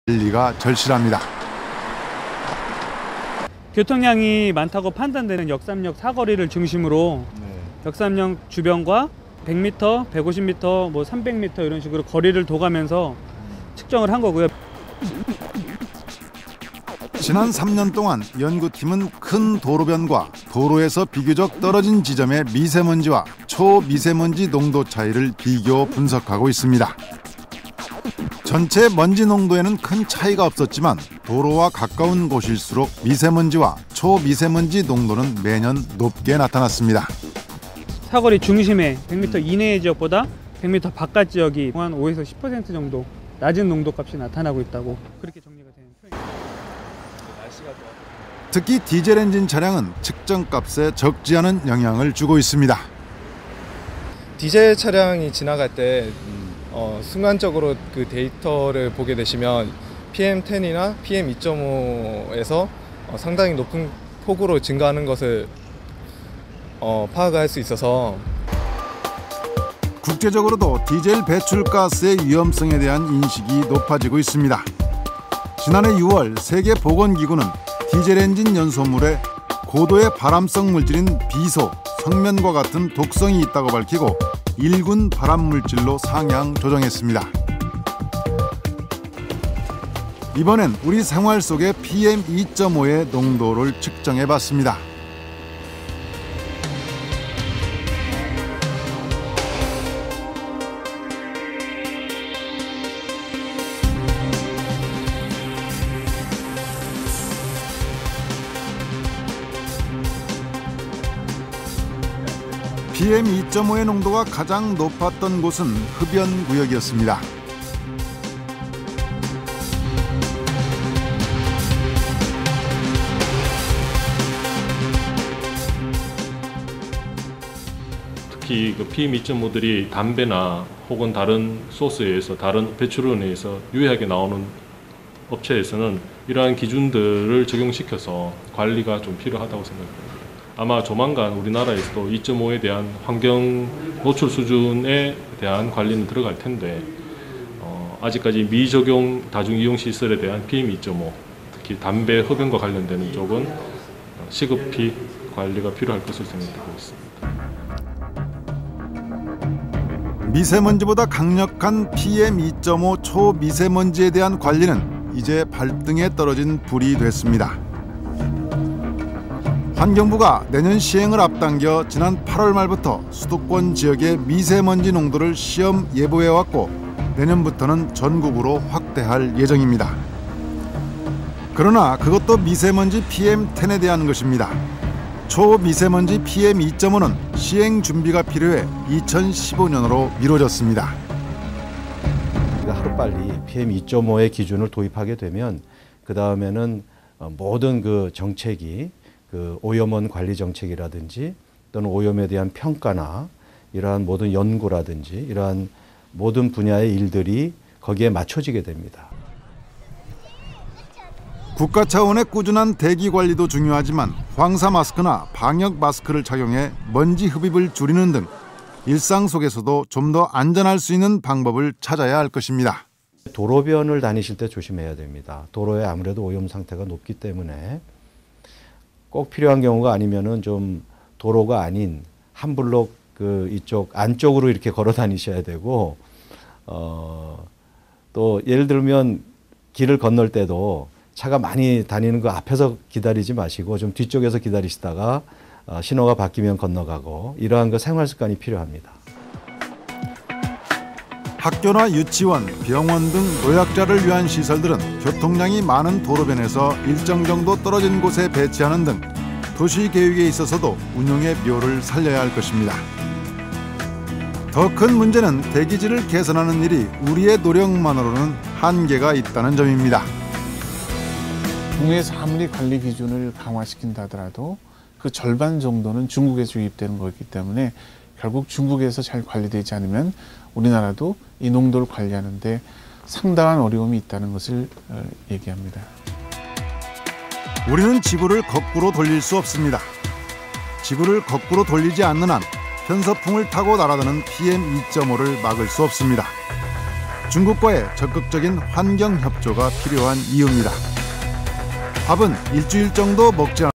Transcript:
관리가 절실합니다. 교통량이 많다고 판단되는 역삼역 사거리를 중심으로 역삼역 주변과 100m, 150m, 300m 이런 식으로 거리를 둬가면서 측정을 한 거고요. 지난 3년 동안 연구팀은 큰 도로변과 도로에서 비교적 떨어진 지점의 미세먼지와 초미세먼지 농도 차이를 비교 분석하고 있습니다. 전체 먼지 농도에는 큰 차이가 없었지만 도로와 가까운 곳일수록 미세먼지와 초미세먼지 농도는 매년 높게 나타났습니다. 사거리 중심의 100m 이내의 지역보다 100m 바깥 지역이 한 5에서 10% 정도 낮은 농도값이 나타나고 있다고 그렇게 정리가 되는 표현입니다. 특히 디젤 엔진 차량은 측정값에 적지 않은 영향을 주고 있습니다. 디젤 차량이 지나갈 때 순간적으로 그 데이터를 보게 되시면 PM10이나 PM2.5에서 상당히 높은 폭으로 증가하는 것을 파악할 수 있어서 국제적으로도 디젤 배출가스의 위험성에 대한 인식이 높아지고 있습니다. 지난해 6월 세계보건기구는 디젤 엔진 연소물에 고도의 발암성 물질인 비소, 성면과 같은 독성이 있다고 밝히고 1군 발암물질로 상향 조정했습니다. 이번엔 우리 생활 속의 PM2.5의 농도를 측정해봤습니다. PM2.5의 농도가 가장 높았던 곳은 흡연구역이었습니다. 특히 그 PM2.5들이 담배나 혹은 다른 소스에 의해서 다른 배출원에 의해서 유해하게 나오는 업체에서는 이러한 기준들을 적용시켜서 관리가 좀 필요하다고 생각합니다. 아마 조만간 우리나라에서도 2.5에 대한 환경 노출 수준에 대한 관리는 들어갈 텐데 아직까지 미적용 다중이용시설에 대한 PM2.5 특히 담배 흡연과 관련되는 쪽은 시급히 관리가 필요할 것으로 생각되고 있습니다. 미세먼지보다 강력한 PM2.5 초미세먼지에 대한 관리는 이제 발등에 떨어진 불이 됐습니다. 환경부가 내년 시행을 앞당겨 지난 8월 말부터 수도권 지역의 미세먼지 농도를 시험 예보해왔고 내년부터는 전국으로 확대할 예정입니다. 그러나 그것도 미세먼지 PM10에 대한 것입니다. 초미세먼지 PM2.5는 시행 준비가 필요해 2015년으로 미뤄졌습니다. 하루빨리 PM2.5의 기준을 도입하게 되면 그 다음에는 모든 그 정책이 그 오염원 관리 정책이라든지 또는 오염에 대한 평가나 이러한 모든 연구라든지 이러한 모든 분야의 일들이 거기에 맞춰지게 됩니다. 국가 차원의 꾸준한 대기 관리도 중요하지만 황사 마스크나 방역 마스크를 착용해 먼지 흡입을 줄이는 등 일상 속에서도 좀 더 안전할 수 있는 방법을 찾아야 할 것입니다. 도로변을 다니실 때 조심해야 됩니다. 도로에 아무래도 오염 상태가 높기 때문에 꼭 필요한 경우가 아니면은 좀 도로가 아닌 한 블록 그 이쪽 안쪽으로 이렇게 걸어 다니셔야 되고 또 예를 들면 길을 건널 때도 차가 많이 다니는 거 앞에서 기다리지 마시고 좀 뒤쪽에서 기다리시다가 신호가 바뀌면 건너가고 이러한 그 생활 습관이 필요합니다. 학교나 유치원, 병원 등 노약자를 위한 시설들은 교통량이 많은 도로변에서 일정 정도 떨어진 곳에 배치하는 등 도시 계획에 있어서도 운용의 묘를 살려야 할 것입니다. 더 큰 문제는 대기질을 개선하는 일이 우리의 노력만으로는 한계가 있다는 점입니다. 국내에서 아무리 관리 기준을 강화시킨다 하더라도 그 절반 정도는 중국에서 유입되는 거기 때문에 결국 중국에서 잘 관리되지 않으면 우리나라도 이 농도를 관리하는 데 상당한 어려움이 있다는 것을 얘기합니다. 우리는 지구를 거꾸로 돌릴 수 없습니다. 지구를 거꾸로 돌리지 않는 한 편서풍을 타고 날아드는 PM2.5를 막을 수 없습니다. 중국과의 적극적인 환경 협조가 필요한 이유입니다. 밥은 일주일 정도 먹지 않